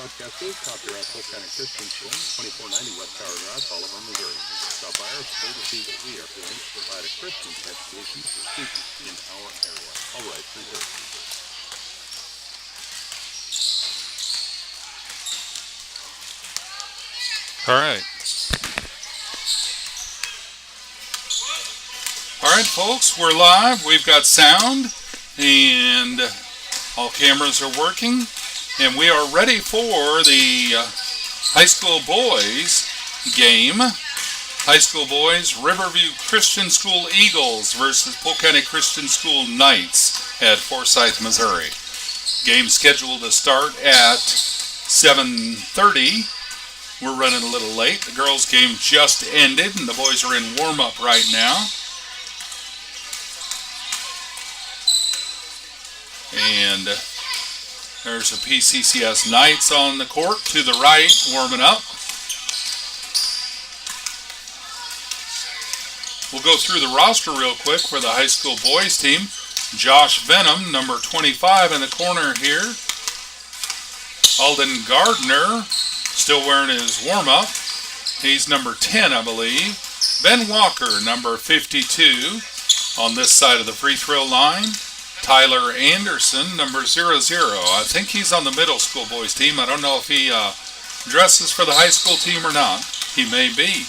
Broadcast is copyright Polk County Christian School, 2490 West Tower Drive, Oliver, Missouri. Stop by our school to see what we are doing to provide a Christian education for students in our area. All rights reserved. All right. All right, folks, we're live. We've got sound, and all cameras are working, and we are ready for the high school boys game. High school boys, Riverview Christian School Eagles versus Polk County Christian School Knights at Forsyth, Missouri. Game scheduled to start at 7:30. We're running a little late. The girls' game just ended, and the boys are in warm-up right now. And there's a PCCS Knights on the court to the right, warming up. We'll go through the roster real quick for the high school boys team. Josh Venom, number 25 in the corner here. Alden Gardner, still wearing his warm-up. He's number 10, I believe. Ben Walker, number 52, on this side of the free throw line. Tyler Anderson, number 00. I think he's on the middle school boys team. I don't know if he dresses for the high school team or not. He may be.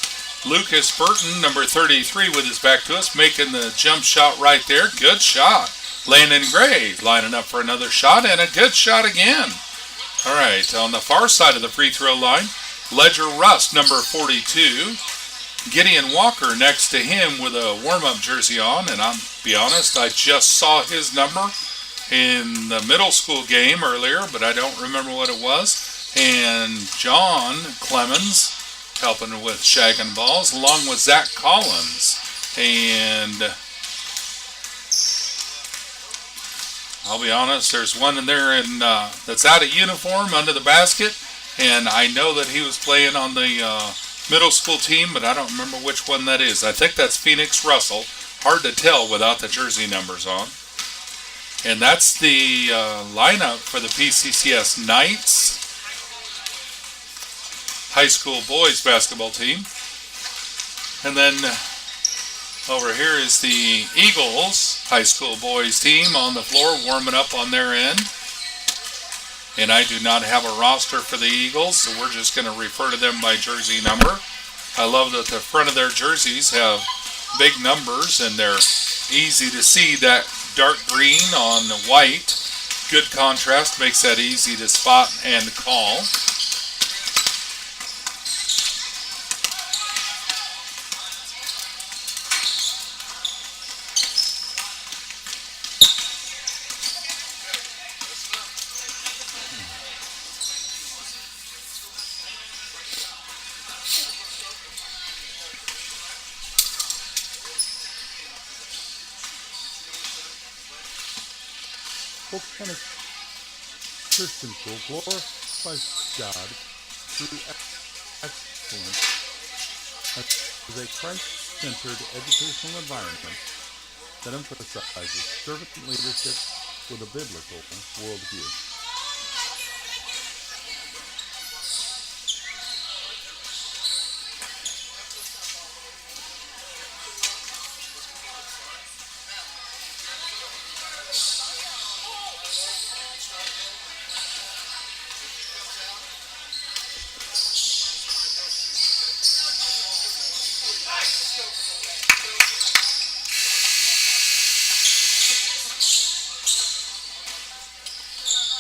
Lucas Burton, number 33, with his back to us, making the jump shot right there. Good shot. Landon Gray lining up for another shot, and a good shot again. All right, on the far side of the free throw line, Ledger Rust, number 42. Gideon Walker next to him with a warm-up jersey on, and I'll be honest, I just saw his number in the middle school game earlier, but I don't remember what it was. And John Clemens helping with shagging balls, along with Zach Collins. And I'll be honest, there's one in there that's out of uniform under the basket, and I know that he was playing on the middle school team, but I don't remember which one that is. I think that's Phoenix Russell. Hard to tell without the jersey numbers on. And that's the lineup for the PCCS Knights high school boys basketball team. And then over here is the Eagles high school boys team on the floor warming up on their end. And I do not have a roster for the Eagles, so we're just going to refer to them by jersey number. I love that the front of their jerseys have big numbers, and they're easy to see. That dark green on the white, good contrast, makes that easy to spot and call. Polk County Christian School glorifies God through excellence as a Christ-centered educational environment that emphasizes servant leadership with a biblical worldview.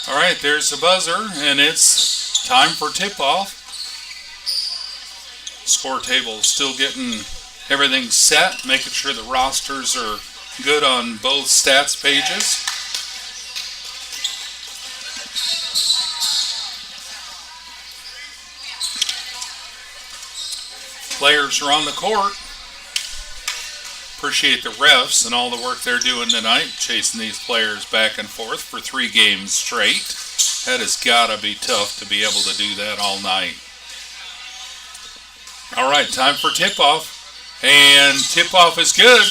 All right, there's the buzzer, and it's time for tip-off. Score table still getting everything set, making sure the rosters are good on both stats pages. Players are on the court. Appreciate the refs and all the work they're doing tonight, chasing these players back and forth for 3 games straight. That has got to be tough to be able to do that all night. All right, time for tip-off. And tip-off is good.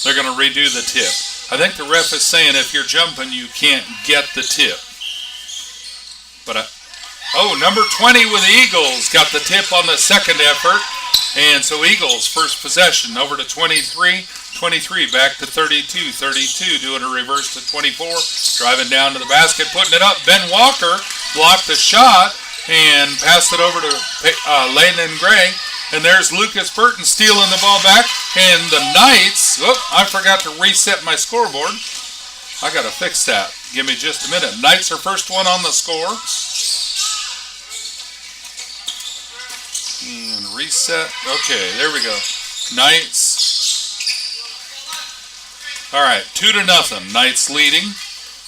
They're going to redo the tip. I think the ref is saying if you're jumping, you can't get the tip. But number 20 with the Eagles got the tip on the second effort. And so Eagles first possession over to 23. 23 back to 32. 32 doing a reverse to 24. Driving down to the basket, putting it up. Ben Walker blocked the shot and passed it over to Landon Gray. And there's Lucas Burton stealing the ball back. And the Knights, I forgot to reset my scoreboard. I got to fix that. Give me just a minute. Knights are first one on the score. And reset. Okay, there we go. Knights. All right, 2-0. Knights leading.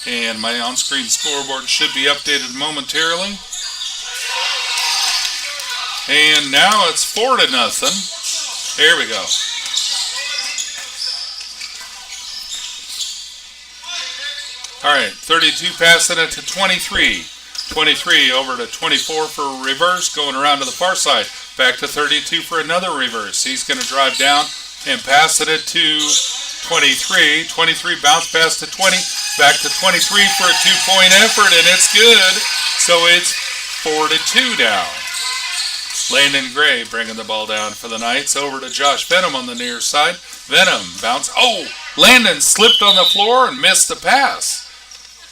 And my on-screen scoreboard should be updated momentarily. And now it's 4-0. There we go. All right, 32 passing it to 23. 23 over to 24 for a reverse, going around to the far side. Back to 32 for another reverse. He's going to drive down and pass it to 23. 23 bounce pass to 20. Back to 23 for a 2-point effort, and it's good. So it's 4-2 now. Landon Gray bringing the ball down for the Knights. Over to Josh Venom on the near side. Venom bounce. Landon slipped on the floor and missed the pass.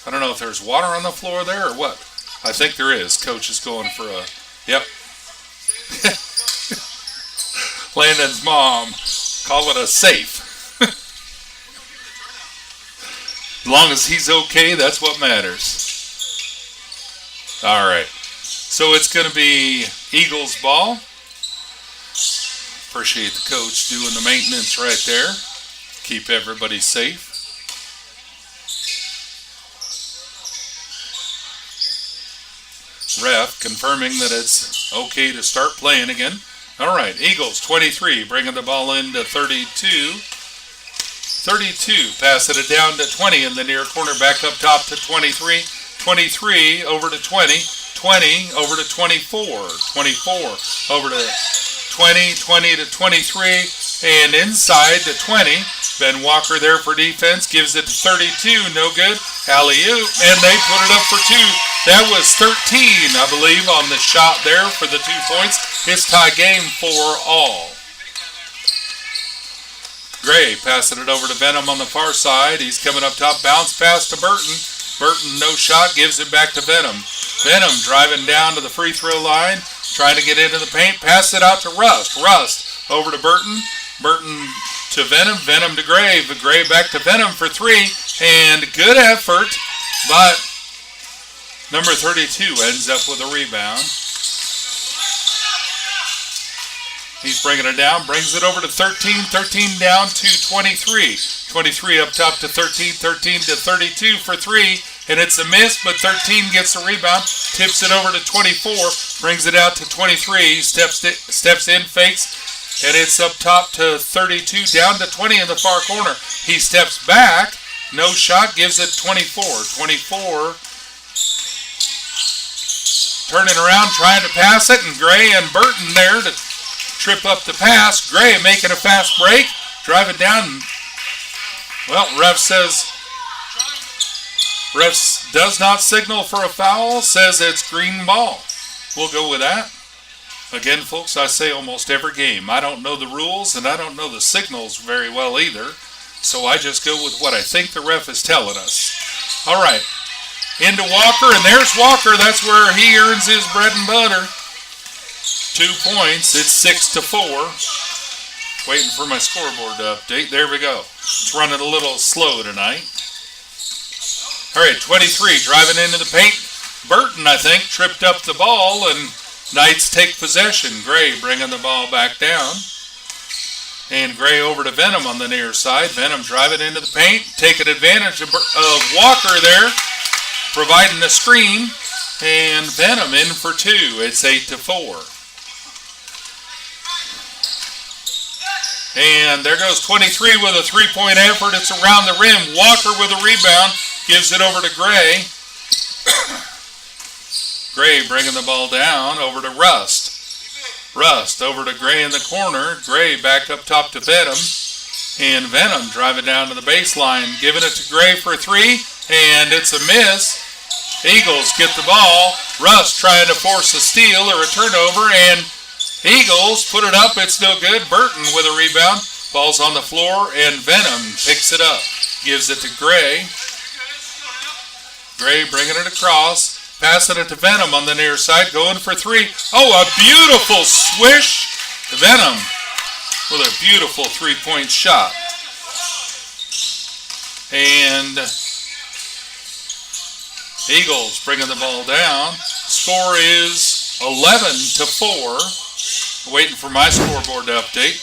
I don't know if there's water on the floor there or what. I think there is. Coach is going for a... Yep. Landon's mom. Call it a safe. As long as he's okay, that's what matters. All right. So it's going to be Eagles ball. Appreciate the coach doing the maintenance right there. Keep everybody safe. Ref confirming that it's okay to start playing again. All right, Eagles 23 bringing the ball into 32. 32 passing it down to 20 in the near corner, back up top to 23. 23 over to 20. 20 over to 24. 24 over to 20. 20 to 23 and inside to 20. Ben Walker there for defense, gives it to 32, no good. Alley-oop, and they put it up for 2. That was 13, I believe, on the shot there for the 2 points. It's tie game for all. Gray passing it over to Venom on the far side. He's coming up top, bounce pass to Burton. Burton, no shot, gives it back to Venom. Venom driving down to the free throw line, trying to get into the paint, pass it out to Rust. Rust over to Burton. Burton to Venom, Venom to Gray, Gray back to Venom for 3, and good effort, but number 32 ends up with a rebound. He's bringing it down, brings it over to 13, 13 down to 23. 23 up top to 13, 13 to 32 for 3, and it's a miss, but 13 gets a rebound, tips it over to 24, brings it out to 23, steps in, fakes, and it's up top to 32, down to 20 in the far corner. He steps back, no shot, gives it 24. 24 turning around, trying to pass it, and Gray and Burton there to trip up the pass. Gray making a fast break, driving down. Well, ref does not signal for a foul, says it's green ball. We'll go with that. Again, folks, I say almost every game. I don't know the rules, and I don't know the signals very well either, so I just go with what I think the ref is telling us. All right, into Walker, and there's Walker. That's where he earns his bread and butter. 2 points. It's 6-4. Waiting for my scoreboard to update. There we go. It's running a little slow tonight. All right, 23 driving into the paint. Burton, I think, tripped up the ball, and Knights take possession. Gray bringing the ball back down. And Gray over to Venom on the near side. Venom driving into the paint, taking advantage of Walker there, providing the screen. And Venom in for 2. It's 8-4. And there goes 23 with a 3-point effort. It's around the rim. Walker with a rebound. Gives it over to Gray. Gray bringing the ball down over to Rust. Rust over to Gray in the corner. Gray back up top to Venom. And Venom driving down to the baseline, giving it to Gray for 3, and it's a miss. Eagles get the ball. Russ trying to force a steal or a turnover, and Eagles put it up. It's no good. Burton with a rebound. Ball's on the floor, and Venom picks it up. Gives it to Gray. Gray bringing it across. Passing it to Venom on the near side. Going for 3. Oh, a beautiful swish. Venom with a beautiful three-point shot. And Eagles bringing the ball down. Score is 11-4. Waiting for my scoreboard to update.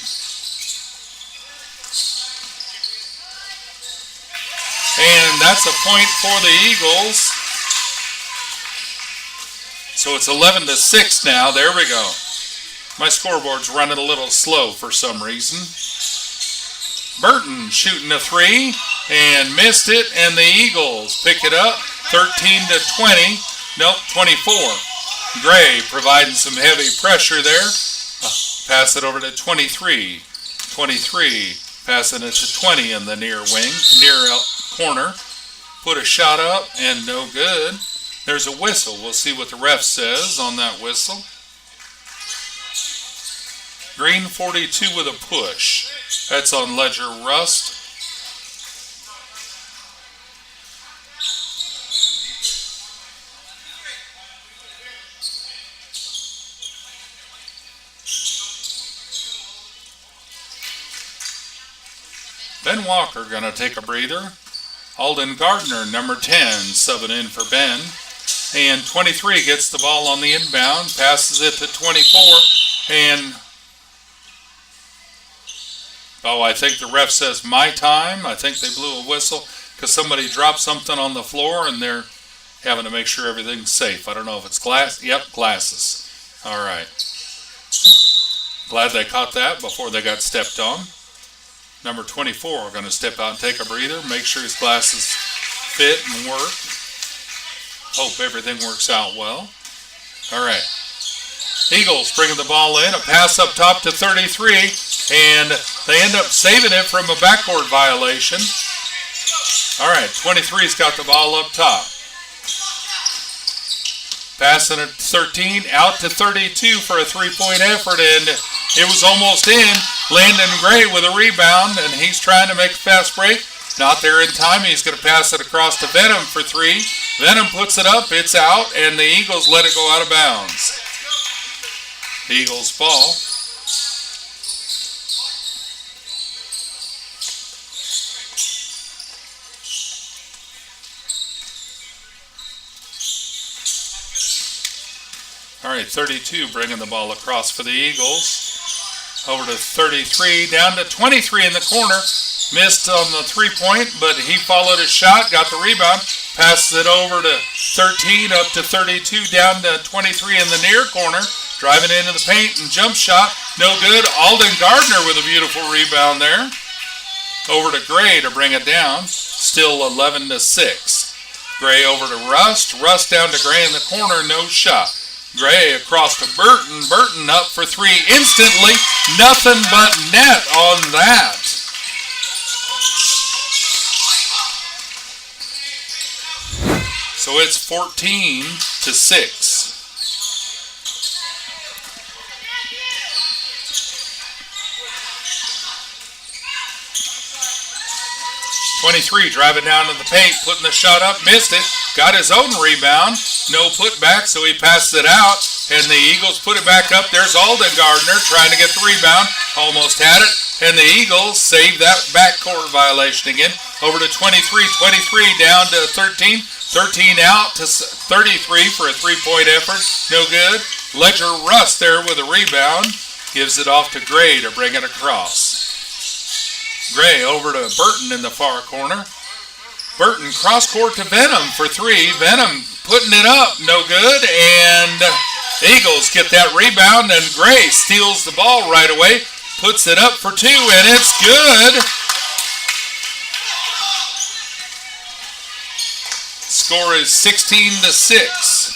And that's a point for the Eagles. So it's 11-6 now. There we go. My scoreboard's running a little slow for some reason. Burton shooting a 3 and missed it, and the Eagles pick it up 13-20. Nope, 24. Gray providing some heavy pressure there. Pass it over to 23. 23 passing it to 20 in the near wing, near corner. Put a shot up and no good. There's a whistle. We'll see what the ref says on that whistle. Green 42 with a push. That's on Ledger Rust. Ben Walker going to take a breather. Alden Gardner, number 10, subbing in for Ben. And 23 gets the ball on the inbound, passes it to 24, and I think the ref says my time. I think they blew a whistle because somebody dropped something on the floor and they're having to make sure everything's safe. I don't know if it's glass. Yep, glasses. All right. Glad they caught that before they got stepped on. Number 24 are going to step out and take a breather, make sure his glasses fit and work. Hope everything works out well. All right. Eagles bringing the ball in, a pass up top to 33, and they end up saving it from a backcourt violation. All right, 23's got the ball up top. Passing it 13, out to 32 for a three-point effort, and it was almost in. Landon Gray with a rebound, and he's trying to make a fast break. Not there in time. He's going to pass it across to Venom for 3. Venom puts it up. It's out, and the Eagles let it go out of bounds. The Eagles ball. All right, 32 bringing the ball across for the Eagles. Over to 33, down to 23 in the corner. Missed on the three-point, but he followed his shot, got the rebound, passes it over to 13, up to 32, down to 23 in the near corner. Driving into the paint and jump shot, no good. Alden Gardner with a beautiful rebound there. Over to Gray to bring it down. Still 11-6. Gray over to Rust. Rust down to Gray in the corner, no shot. Gray across to Burton. Burton up for 3 instantly. Nothing but net on that. So it's 14-6. Driving down to the paint, putting the shot up, missed it, got his own rebound, no putback, so he passed it out, and the Eagles put it back up. There's Alden Gardner trying to get the rebound, almost had it, and the Eagles saved that backcourt violation again. Over to 23, down to 13, 13 out to 33 for a three-point effort, no good. Ledger Rust there with a rebound, gives it off to Gray to bring it across. Gray over to Burton in the far corner. Burton cross court to Venom for 3. Venom putting it up, no good, and Eagles get that rebound, and Gray steals the ball right away, puts it up for 2, and it's good. Score is 16-6.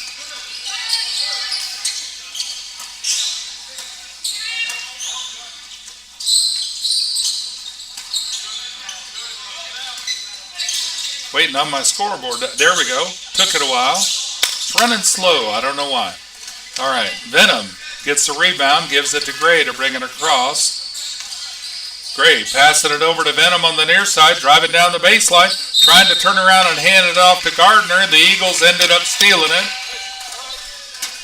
waiting on my scoreboard. There we go. Took it a while. It's running slow. I don't know why. All right. Venom gets the rebound, gives it to Gray to bring it across. Gray passing it over to Venom on the near side, driving down the baseline, trying to turn around and hand it off to Gardner. The Eagles ended up stealing it.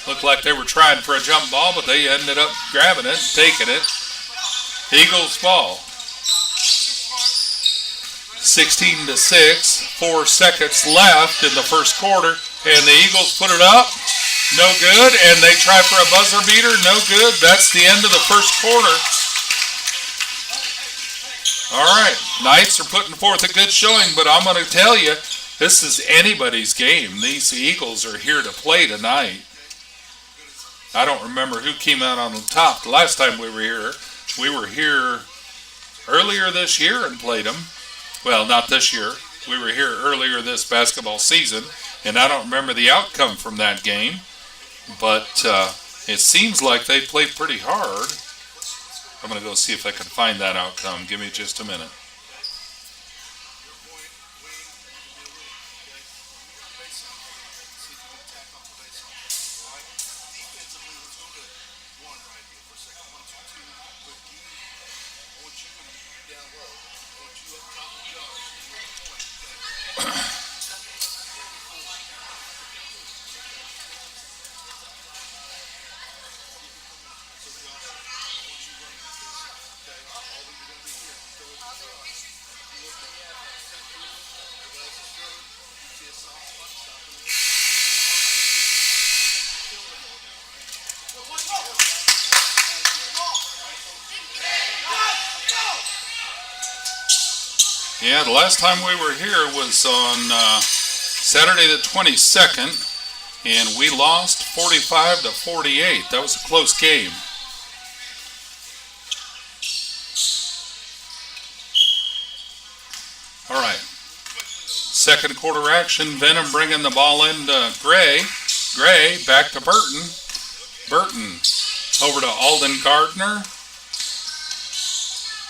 Looked like they were trying for a jump ball, but they ended up grabbing it, taking it. Eagles ball. 16-6, 4 seconds left in the first quarter, and the Eagles put it up. No good, and they try for a buzzer beater. No good. That's the end of the first quarter. All right, Knights are putting forth a good showing, but I'm going to tell you, this is anybody's game. These Eagles are here to play tonight. I don't remember who came out on the top the last time we were here. We were here earlier this year and played them. Well, not this year. We were here earlier this basketball season, and I don't remember the outcome from that game. But it seems like they played pretty hard. I'm going to go see if I can find that outcome. Give me just a minute. Yeah, the last time we were here was on Saturday the 22nd, and we lost 45-48. That was a close game. All right. Second quarter action. Venom bringing the ball into Gray. Gray back to Burton. Burton over to Alden Gardner.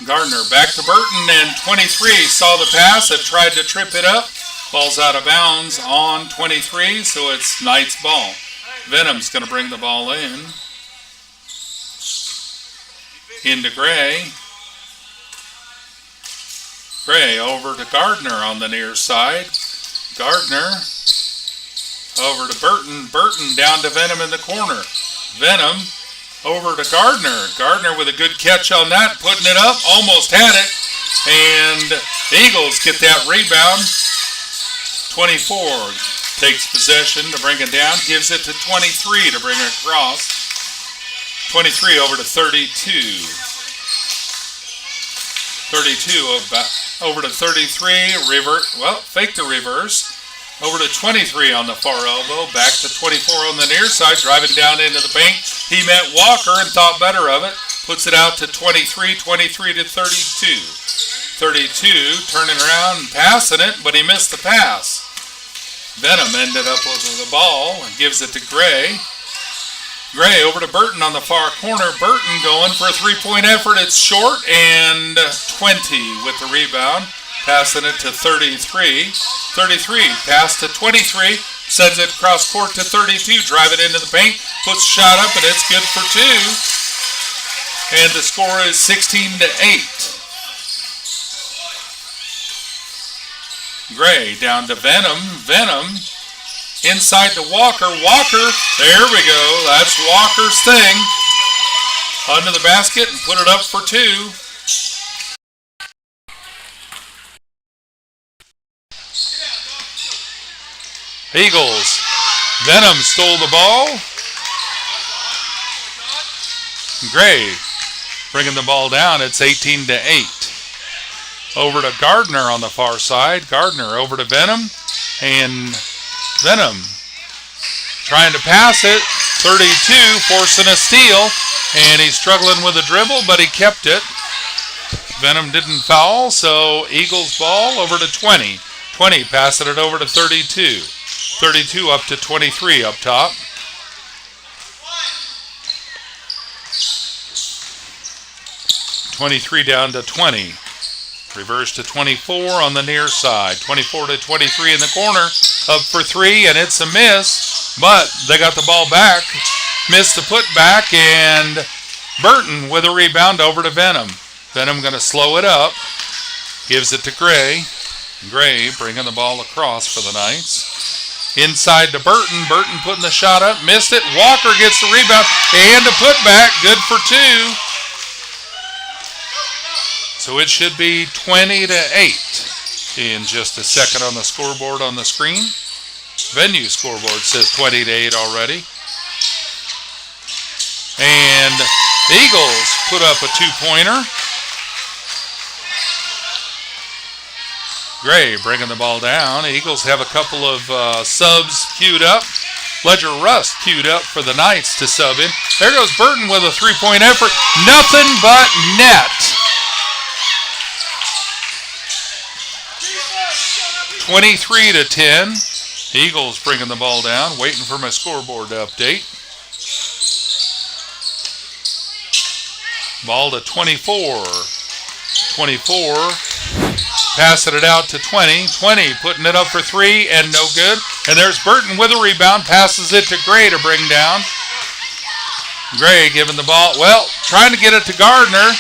Gardner back to Burton, and 23 saw the pass and tried to trip it up. Ball's out of bounds on 23, so it's Knight's ball. Venom's going to bring the ball in. Into Gray. Gray over to Gardner on the near side. Gardner over to Burton. Burton down to Venom in the corner. Venom over to Gardner. Gardner with a good catch on that, putting it up, almost had it. And the Eagles get that rebound. 24 takes possession to bring it down, gives it to 23 to bring it across. 23 over to 32. 32 over to 33, fake the reverse. Over to 23 on the far elbow, back to 24 on the near side, driving down into the paint. He met Walker and thought better of it. Puts it out to 23, 23 to 32. 32, turning around and passing it, but he missed the pass. Venom ended up with the ball and gives it to Gray. Gray over to Burton on the far corner. Burton going for a three-point effort. It's short, and 20 with the rebound. Passing it to 33. 33, pass to 23. Sends it across court to 32. Drive it into the paint. Puts a shot up, and it's good for 2. And the score is 16-8. Gray down to Venom. Venom inside to Walker. Walker, there we go. That's Walker's thing. Under the basket and put it up for 2. Eagles. Venom stole the ball. Gray bringing the ball down. It's 18-8. Over to Gardner on the far side. Gardner over to Venom. And Venom trying to pass it. 32 forcing a steal. And he's struggling with a dribble, but he kept it. Venom didn't foul, so Eagles ball over to 20. 20 passing it over to 32. 32 up to 23 up top. .23 down to 20. Reverse to 24 on the near side. 24 to 23 in the corner. Up for three, and it's a miss. But they got the ball back. Missed the putback, and Burton with a rebound over to Venom. Venom going to slow it up. Gives it to Gray. Gray bringing the ball across for the Knights. Inside to Burton. Burton putting the shot up. Missed it. Walker gets the rebound. And a putback. Good for two. So it should be 20 to 8 in just a second on the scoreboard on the screen. Venue scoreboard says 20 to 8 already. And the Eagles put up a two-pointer. Gray bringing the ball down. Eagles have a couple of subs queued up. Ledger Rust queued up for the Knights to sub in. There goes Burton with a three-point effort. Nothing but net. 23 to 10. Eagles bringing the ball down. Waiting for my scoreboard to update. Ball to 24. 24. Passing it out to 20. 20 putting it up for three and no good. And there's Burton with a rebound. Passes it to Gray to bring down. Gray giving the ball. Well, trying to get it to Gardner.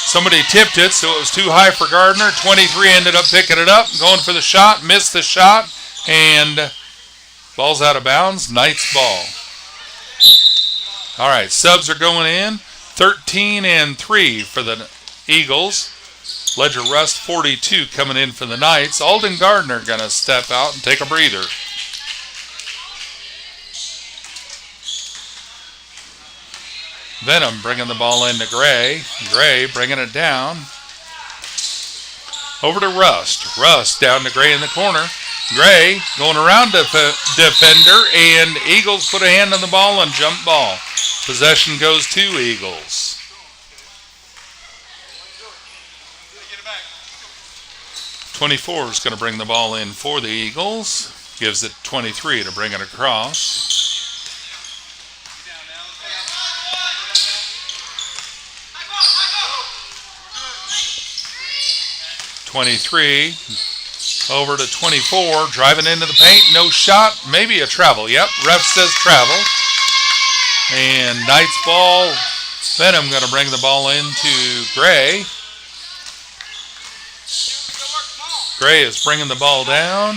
Somebody tipped it, so it was too high for Gardner. 23 ended up picking it up, going for the shot, missed the shot, and ball's out of bounds. Knights ball. All right, subs are going in. 13 and 3 for the Eagles. Ledger Rust 42 coming in for the Knights. Alden Gardner going to step out and take a breather. Venom bringing the ball into Gray. Gray bringing it down. Over to Rust. Rust down to Gray in the corner. Gray going around defender, and Eagles put a hand on the ball and jump ball. Possession goes to Eagles. .24 is going to bring the ball in for the Eagles. Gives it 23 to bring it across. 23 over to 24, driving into the paint, no shot, maybe a travel. Yep, ref says travel. And Knights ball. Venom going to bring the ball into Gray. Gray is bringing the ball down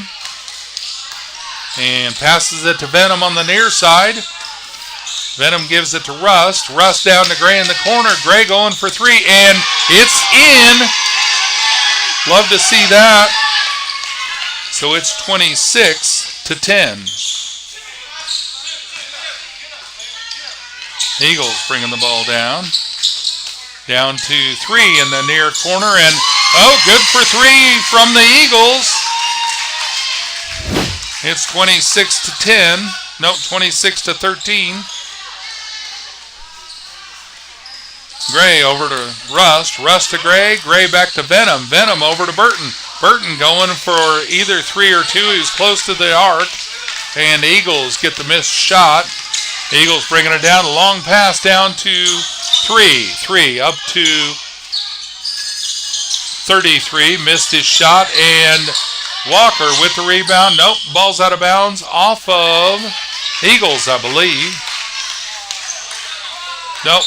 and passes it to Venom on the near side. Venom gives it to Rust. Rust down to Gray in the corner. Gray going for three, and it's in. Love to see that. So it's 26 to 10. Eagles bringing the ball down. Down to three in the near corner, and good for three from the Eagles. It's 26 to 10. Nope, 26 to 13. Gray over to Rust. Rust to Gray. Gray back to Venom. Venom over to Burton. Burton going for either three or two. He was close to the arc. And Eagles get the missed shot. Eagles bringing it down. A long pass down to three. Three up to 33. Missed his shot. And Walker with the rebound. Nope. Ball's out of bounds. Off of Eagles, I believe. Nope.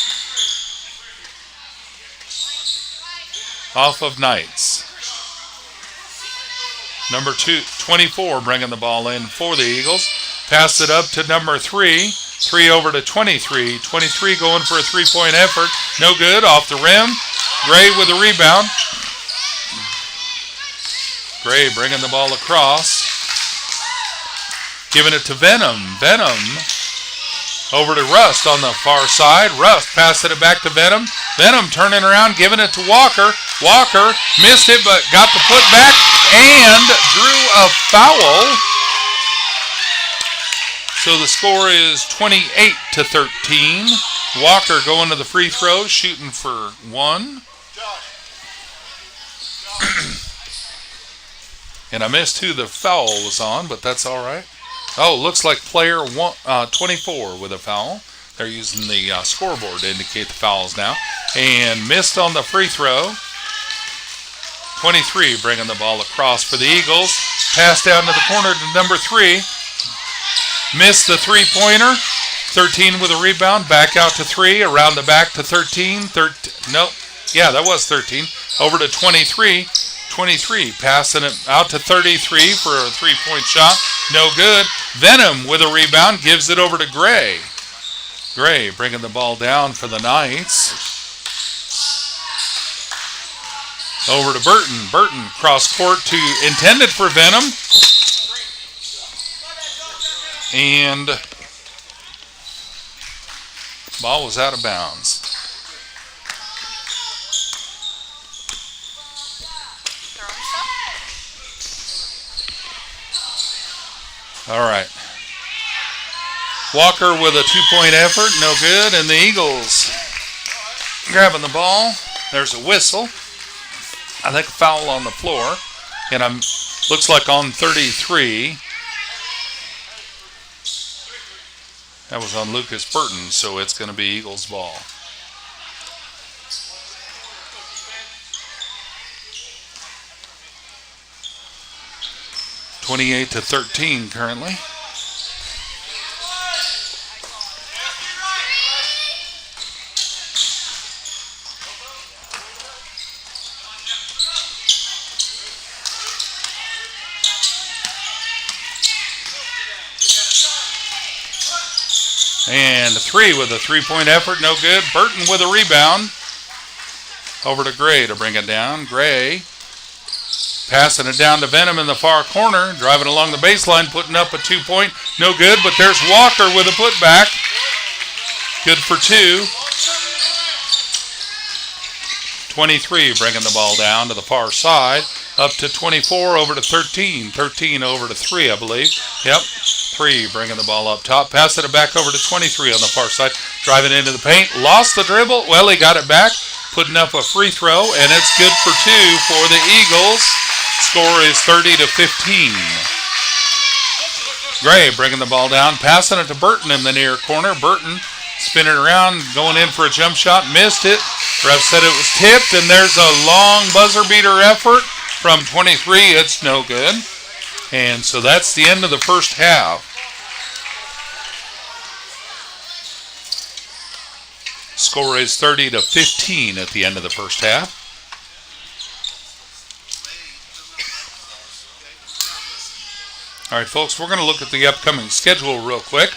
Off of Knights. Number 24 bringing the ball in for the Eagles. Pass it up to number 3. 3 over to 23. 23 going for a three-point effort. No good. Off the rim. Gray with a rebound. Gray bringing the ball across. Giving it to Venom. Venom over to Rust on the far side. Rust passing it back to Venom. Venom turning around, giving it to Walker. Walker missed it, but got the putback and drew a foul. So the score is 28 to 13. Walker going to the free throw, shooting for one. And I missed who the foul was on, but that's all right. Oh, looks like player 24 with a foul. They're using the scoreboard to indicate the fouls now. And missed on the free throw. 23 bringing the ball across for the Eagles. Pass down to the corner to number 3. Missed the three-pointer. 13 with a rebound. Back out to 3. Around the back to 13. Nope. Yeah, that was 13. Over to 23. 23 passing it out to 33 for a three-point shot. No good. Venom with a rebound. Gives it over to Gray. Gray bringing the ball down for the Knights. Over to Burton. Burton cross court to intended for Venom. And ball was out of bounds. All right. Walker with a two-point effort. No good. And the Eagles grabbing the ball. There's a whistle. I think a foul on the floor. And looks like on 33. That was on Lucas Burton, so it's going to be Eagles ball. (28-13) currently. And 3 with a three-point effort, no good. Burton with a rebound. Over to Gray to bring it down. Gray passing it down to Venom in the far corner. Driving along the baseline, putting up a two-point. No good, but there's Walker with a putback. Good for 2. 23 bringing the ball down to the far side. Up to 24, over to 13. 13 over to 3, I believe. Yep. 3 bringing the ball up top. Passing it back over to 23 on the far side. Driving into the paint. Lost the dribble. Well, he got it back. Putting up a free throw, and it's good for 2 for the Eagles. Score is 30-15. Gray bringing the ball down. Passing it to Burton in the near corner. Burton spinning around, going in for a jump shot. Missed it. Ref said it was tipped, and there's a long buzzer beater effort from 23. It's no good. And so that's the end of the first half. Score is 30-15 at the end of the first half. All right, folks, we're going to look at the upcoming schedule real quick.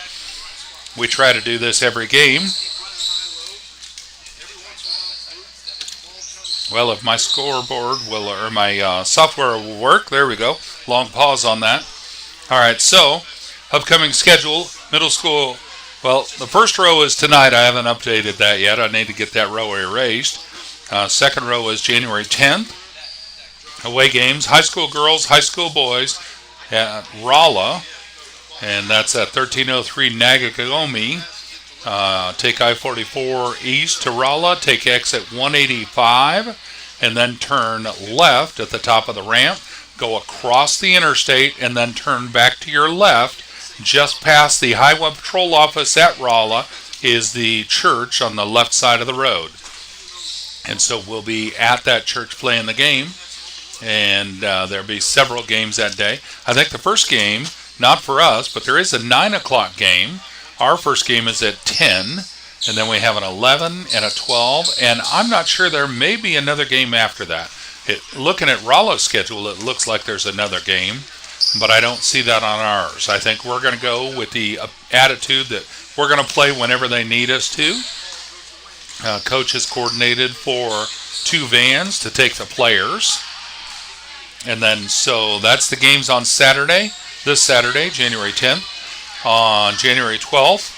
We try to do this every game. Well, if my scoreboard will, or my software will work, there we go. Long pause on that. All right, so upcoming schedule, middle school. Well, the first row is tonight. I haven't updated that yet. I need to get that row erased. Second row is January 10th. Away games, high school girls, high school boys at Rolla. And that's at 1303 Nagagomi. Take I-44 east to Rolla. Take exit 185. And then turn left at the top of the ramp. Go across the interstate and then turn back to your left. Just past the Highway Patrol office at Rolla is the church on the left side of the road. And so we'll be at that church playing the game. And there'll be several games that day. I think the first game, not for us, but there is a 9 o'clock game. Our first game is at 10. And then we have an 11 and a 12. And I'm not sure, there may be another game after that. Looking at Rolla's schedule, it looks like there's another game. But I don't see that on ours. I think we're going to go with the attitude that we're going to play whenever they need us to. Coach has coordinated for 2 vans to take the players. And then, so that's the games on Saturday. This Saturday, January 10th. On January 12th,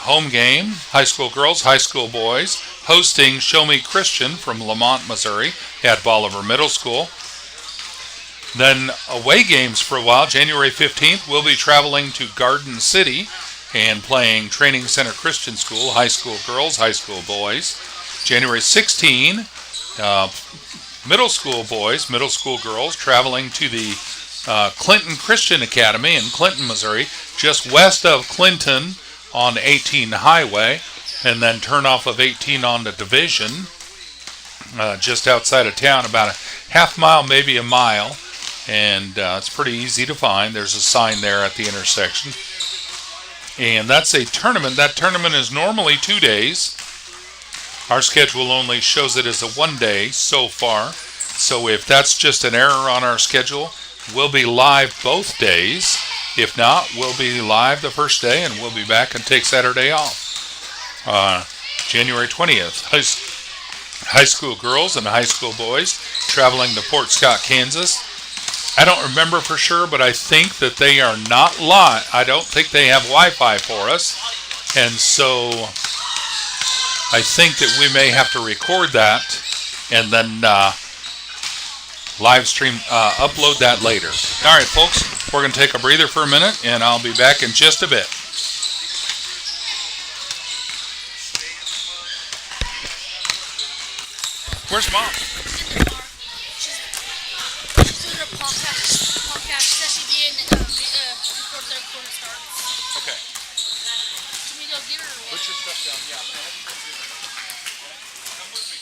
home game, high school girls, high school boys, hosting Show Me Christian from Lamont, Missouri at Bolivar Middle School. Then away games for a while. January 15th, we'll be traveling to Garden City and playing Training Center Christian School, high school girls, high school boys. January 16, middle school boys, middle school girls, traveling to the Clinton Christian Academy in Clinton, Missouri, just west of Clinton on 18 Highway, and then turn off of 18 on the Division, just outside of town, about half mile, maybe a mile, and it's pretty easy to find. There's a sign there at the intersection. And that's a tournament. That tournament is normally 2 days. Our schedule only shows it as a 1 day so far. So if that's just an error on our schedule, we'll be live both days. If not, we'll be live the first day and we'll be back and take Saturday off. January 20th. High school girls and high school boys traveling to Fort Scott, Kansas. I don't remember for sure, but I think that they are not live. I don't think they have Wi-Fi for us. And so I think that we may have to record that and then live stream, upload that later. All right, folks, we're going to take a breather for a minute, and I'll be back in just a bit. Where's Mom? She's doing her podcast. She said she'd be in before the recording starts. Okay. Can we go get her or what? Put your stuff down. Yeah, I'm going to have you go get it. Come with me.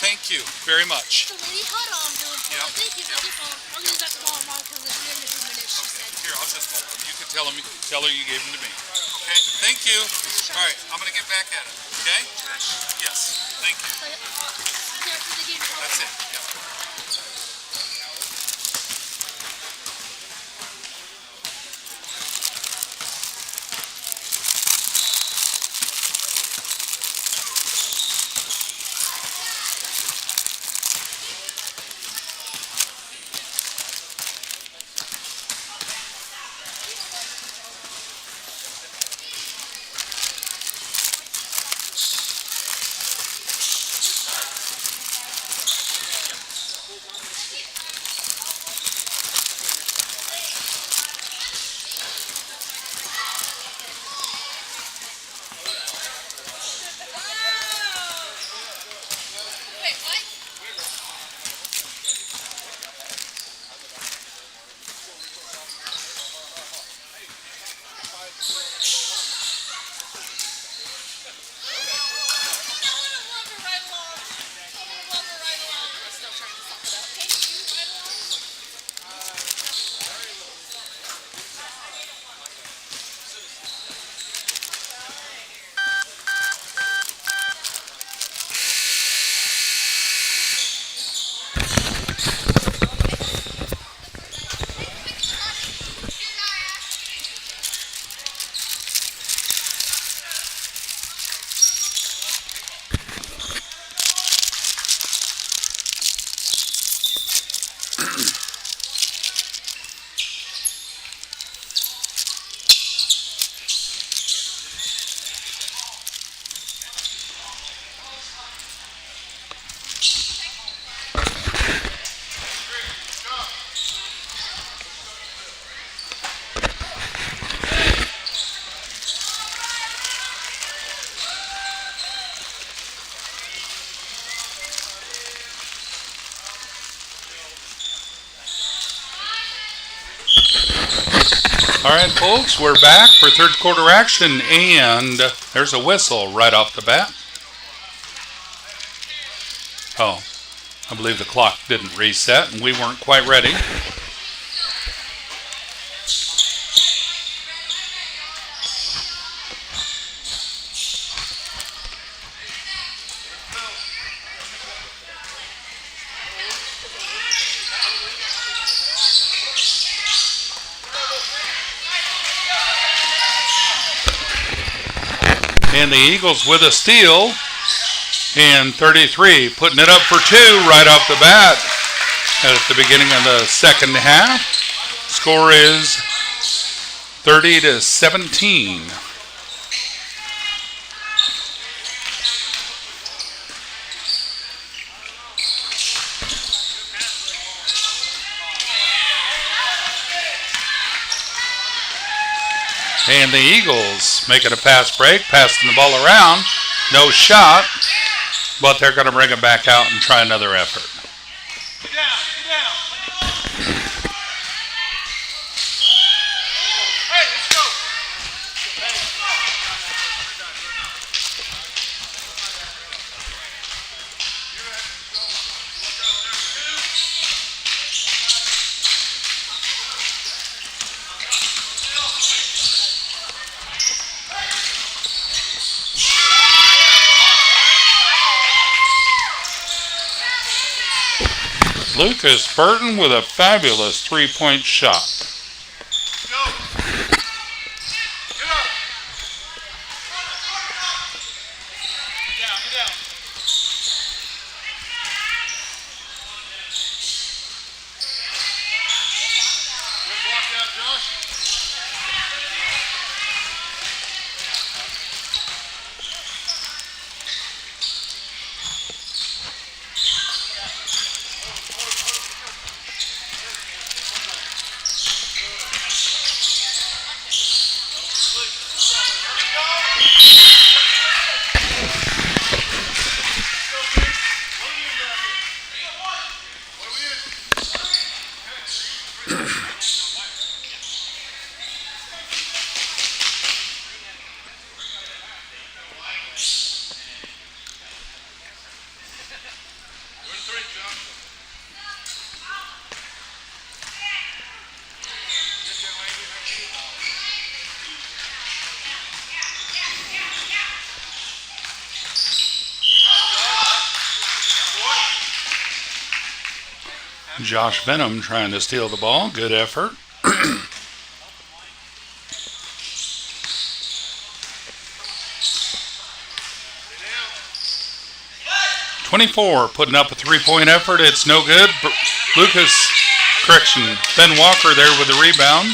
Thank you very much. So lady, hold on, I'm doing for Yeah. Thank you for the phone. I'm going to use that to call mom because it's been a few minutes, she said. Here, I'll just hold them. You can tell her you gave them to me. Okay. Thank you. All right, I'm going to get back at it. Okay. Yes. Thank you. That's it. Yeah. All right, folks, we're back for third quarter action, and there's a whistle right off the bat. Oh, I believe the clock didn't reset, and we weren't quite ready. And the Eagles with a steal. And 33, putting it up for two right off the bat at the beginning of the second half. Score is 30-17. And the Eagles making a pass break, passing the ball around. No shot, but they're going to bring it back out and try another effort. Get down, get down. Hey, let's go. Lucas Burton with a fabulous three-point shot. Go. Get up. Get down, get down. Good block out, Josh. Josh Benham trying to steal the ball. Good effort. 24 putting up a three-point effort. It's no good. Ben Walker there with the rebound.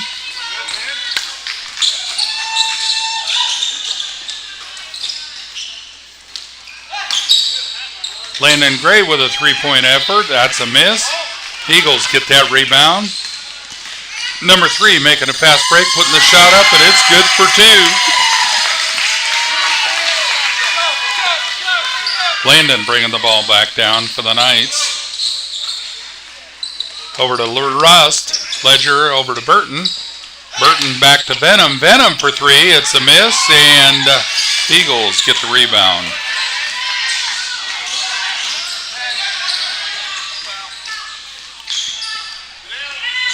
Landon Gray with a three-point effort. That's a miss. Eagles get that rebound. Number 3 making a fast break, putting the shot up, and it's good for 2. Landon bringing the ball back down for the Knights. Over to Rust. Ledger over to Burton. Burton back to Venom. Venom for 3. It's a miss, and Eagles get the rebound.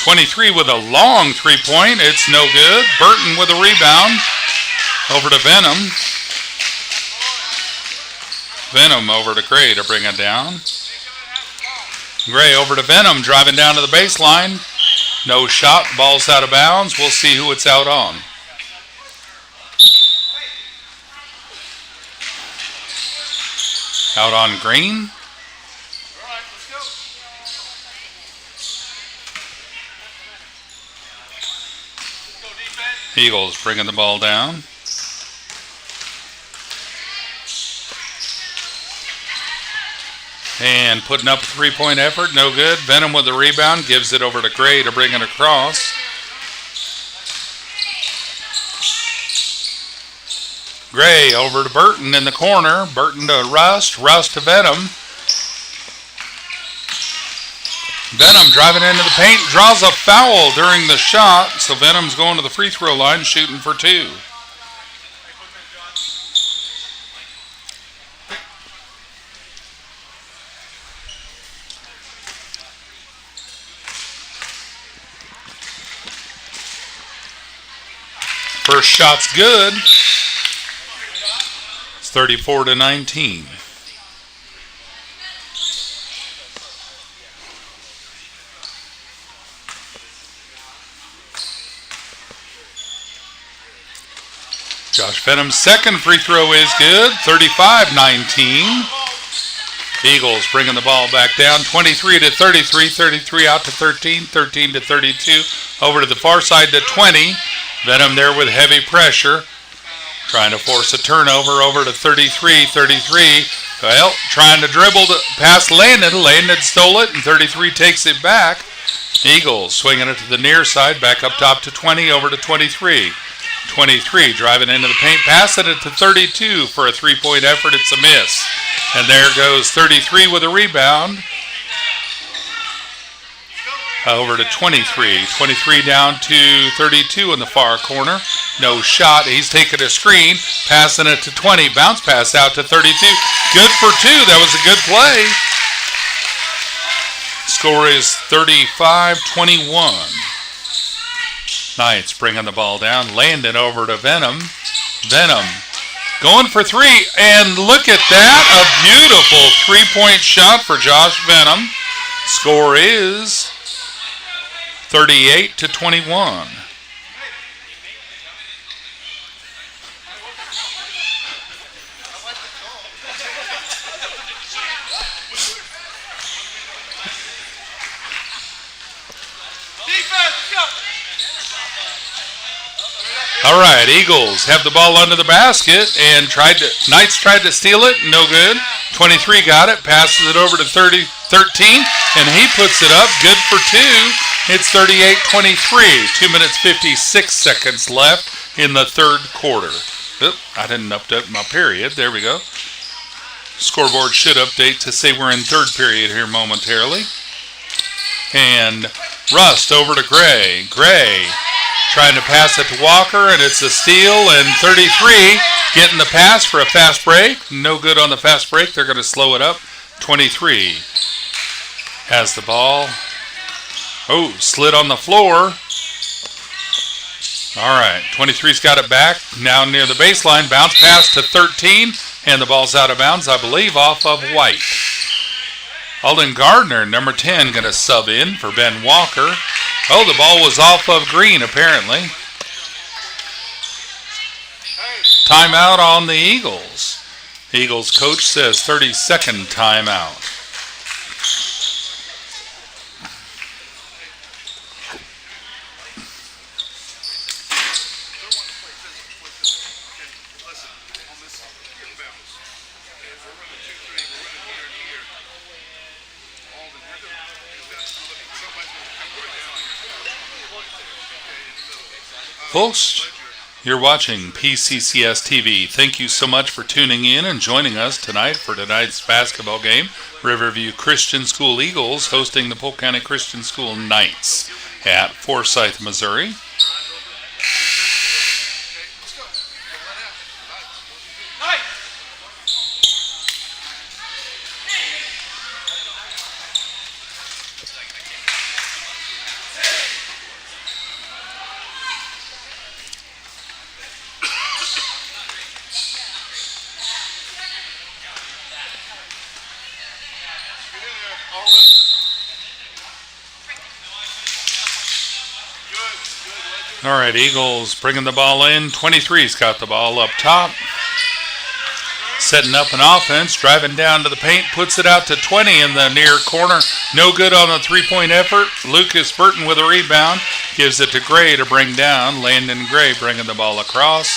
.23 with a long three-point. It's no good. Burton with a rebound. Over to Venom. Venom over to Gray to bring it down. Gray over to Venom, driving down to the baseline. No shot. Ball's out of bounds. We'll see who it's out on. Out on Green. Eagles bringing the ball down. And putting up a three-point effort, no good. Venom with the rebound, gives it over to Gray to bring it across. Gray over to Burton in the corner. Burton to Rust. Rust to Venom. Venom driving into the paint, draws a foul during the shot, so Venom's going to the free throw line shooting for 2. First shot's good. It's 34-19. Josh Venom's second free throw is good. 35-19. Eagles bringing the ball back down. 23-33. 33 out to 13. 13 to 32. Over to the far side to 20. Venom there with heavy pressure. Trying to force a turnover over to 33. 33. Well, trying to dribble past Landon. Landon stole it, and 33 takes it back. Eagles swinging it to the near side. Back up top to 20. Over to 23. 23 driving into the paint, passing it to 32 for a three-point effort. It's a miss. And there goes 33 with a rebound. Over to 23. 23 down to 32 in the far corner. No shot. He's taking a screen, passing it to 20. Bounce pass out to 32. Good for 2. That was a good play. Score is 35-21. Knights bringing the ball down. Landon over to Venom. Venom going for 3. And look at that. A beautiful three-point shot for Josh Venom. Score is 38-21. All right, Eagles have the ball under the basket and Knights tried to steal it, no good. 23 got it, passes it over to 13, and he puts it up, good for 2. It's 38-23, 2 minutes 56 seconds left in the third quarter. Oop, I didn't update my period, there we go. Scoreboard should update to say we're in third period here momentarily. And Rust over to Gray. Gray trying to pass it to Walker, and it's a steal, and 33 getting the pass for a fast break. No good on the fast break. They're going to slow it up. 23 has the ball. Oh, slid on the floor. All right, 23's got it back. Now near the baseline. Bounce pass to 13, and the ball's out of bounds, I believe, off of White. Alden Gardner, number 10, going to sub in for Ben Walker. Oh, the ball was off of Green, apparently. Timeout on the Eagles. The Eagles coach says 30-second timeout. Folks, you're watching PCCS TV. Thank you so much for tuning in and joining us tonight for tonight's basketball game. Riverview Christian School Eagles hosting the Polk County Christian School Knights at Forsyth, Missouri. All right, Eagles bringing the ball in. 23's got the ball up top. Setting up an offense, driving down to the paint, puts it out to 20 in the near corner. No good on the three-point effort. Lucas Burton with a rebound. Gives it to Gray to bring down. Landon Gray bringing the ball across.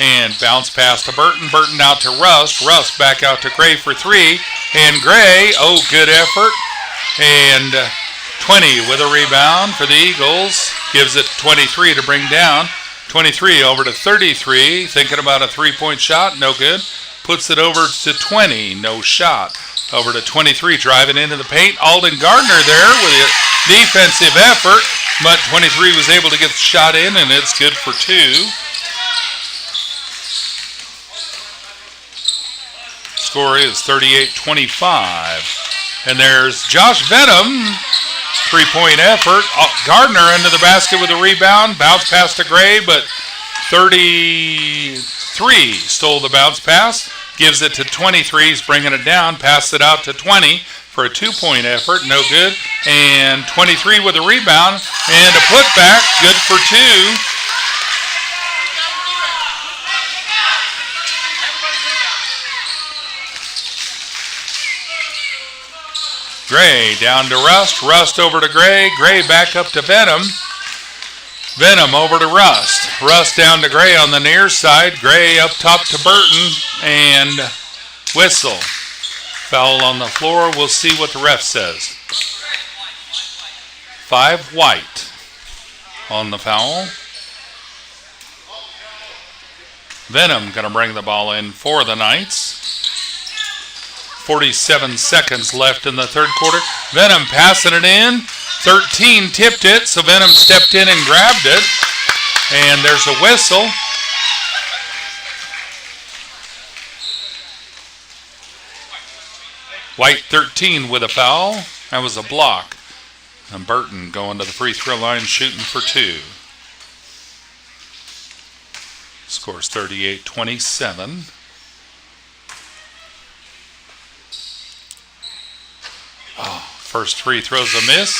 And bounce pass to Burton. Burton out to Rust. Rust back out to Gray for 3. And Gray, oh, good effort. And 20 with a rebound for the Eagles. Gives it 23 to bring down. 23 over to 33. Thinking about a three-point shot. No good. Puts it over to 20. No shot. Over to 23, driving into the paint. Alden Gardner there with a defensive effort, but 23 was able to get the shot in, and it's good for 2. Score is 38-25. And there's Josh Venom, 3-point effort. Gardner into the basket with a rebound. Bounce pass to Gray, but 33 stole the bounce pass. Gives it to 23. He's bringing it down. Passes it out to 20 for a 2-point effort. No good. And 23 with a rebound. And a putback. Good for 2. Gray down to Rust. Rust over to Gray. Gray back up to Venom. Venom over to Rust. Rust down to Gray on the near side. Gray up top to Burton. And whistle. Foul on the floor. We'll see what the ref says. 5 White on the foul. Venom going to bring the ball in for the Knights. 47 seconds left in the third quarter. Venom passing it in. 13 tipped it, so Venom stepped in and grabbed it. And there's a whistle. White 13 with a foul. That was a block. And Burton going to the free throw line shooting for 2. Scores 38-27. Oh, first free throw's a miss.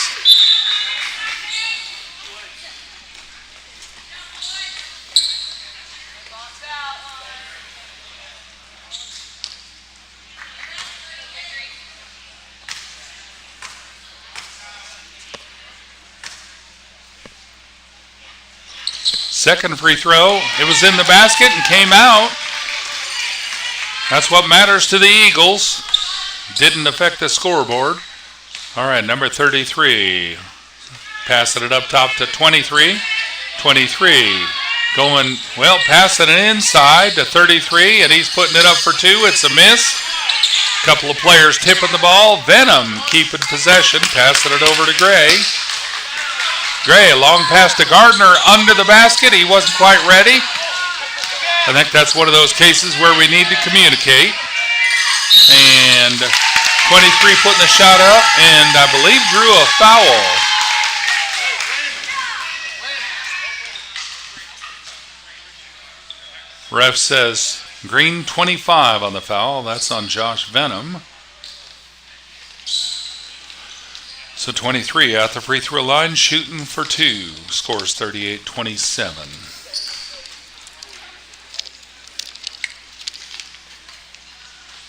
Second free throw, it was in the basket and came out. That's what matters to the Eagles. Didn't affect the scoreboard. All right, number 33. Passing it up top to 23. 23 going, well, passing it inside to 33, and he's putting it up for 2. It's a miss. Couple of players tipping the ball. Venom keeping possession, passing it over to Gray. Gray, a long pass to Gardner under the basket. He wasn't quite ready. I think that's one of those cases where we need to communicate. And 23 putting the shot up, and I believe drew a foul. Ref says green 25 on the foul. That's on Josh Venom. So 23 at the free throw line, shooting for 2. Scores 38-27.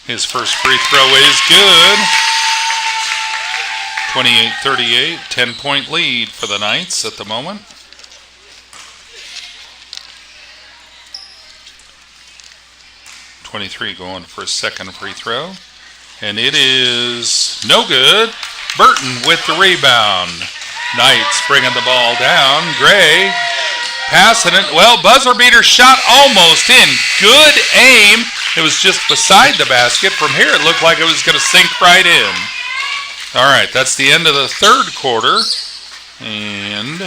His first free throw is good. 28-38, 10-point lead for the Knights at the moment. .23 going for his second free throw. And it is no good. Burton with the rebound. Knights bringing the ball down. Gray passing it. Well, buzzer beater shot almost in. Good aim. It was just beside the basket. From here, it looked like it was going to sink right in. All right, that's the end of the third quarter. And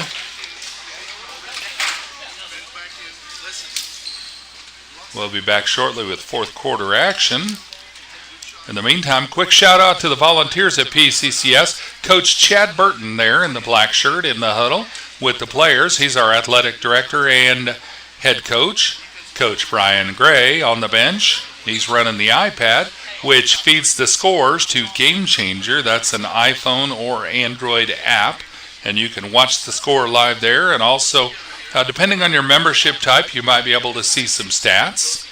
we'll be back shortly with fourth quarter action. In the meantime, quick shout out to the volunteers at PCCS. Coach Chad Burton there in the black shirt in the huddle with the players. He's our athletic director and head coach. Coach Brian Gray on the bench. He's running the iPad, which feeds the scores to Game Changer. That's an iPhone or Android app, and you can watch the score live there. And also, depending on your membership type, you might be able to see some stats.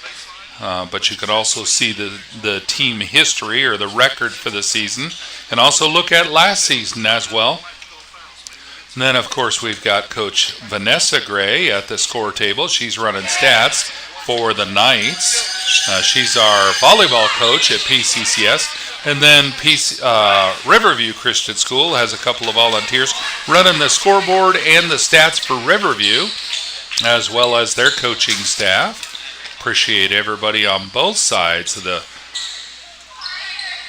But you can also see the team history or the record for the season, and also look at last season as well. And then, of course, we've got Coach Vanessa Gray at the score table. She's running stats for the Knights. She's our volleyball coach at PCCS. And then Riverview Christian School has a couple of volunteers running the scoreboard and the stats for Riverview, as well as their coaching staff. Appreciate everybody on both sides of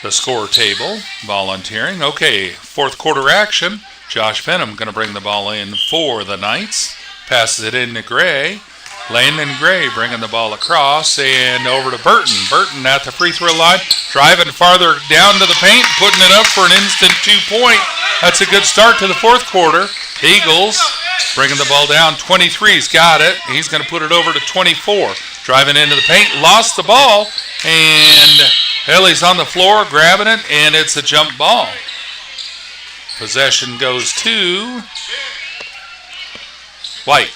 the score table, volunteering. Okay, fourth quarter action. Josh Venom going to bring the ball in for the Knights. Passes it in to Gray. Landon Gray bringing the ball across and over to Burton. Burton at the free throw line, driving farther down to the paint, putting it up for an instant 2-point. That's a good start to the fourth quarter. Eagles bringing the ball down. 23's got it. He's going to put it over to 24. Driving into the paint, lost the ball, and Ellie's on the floor grabbing it, and it's a jump ball. Possession goes to White.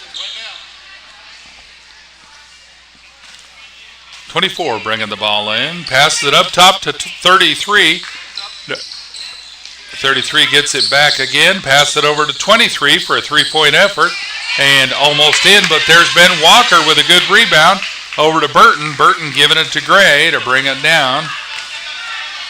24 bringing the ball in. Passes it up top to 33. 33 gets it back again. Passes it over to 23 for a three-point effort. And almost in, but there's Ben Walker with a good rebound. Over to Burton. Burton giving it to Gray to bring it down.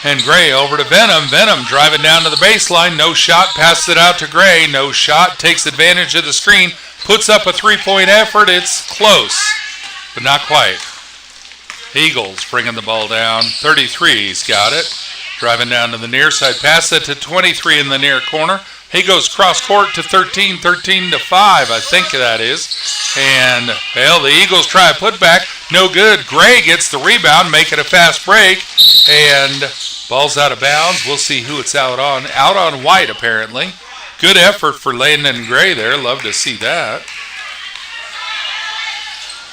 And Gray over to Venom. Venom driving down to the baseline. No shot. Passes it out to Gray. No shot. Takes advantage of the screen. Puts up a three-point effort. It's close, but not quite. Eagles bringing the ball down. 33's got it. Driving down to the near side. Pass it to 23 in the near corner. He goes cross court to 13 to 5, I think that is. And, well, the Eagles try a putback. No good. Gray gets the rebound, make it a fast break. And ball's out of bounds. We'll see who it's out on. Out on White, apparently. Good effort for Landon Gray there. Love to see that.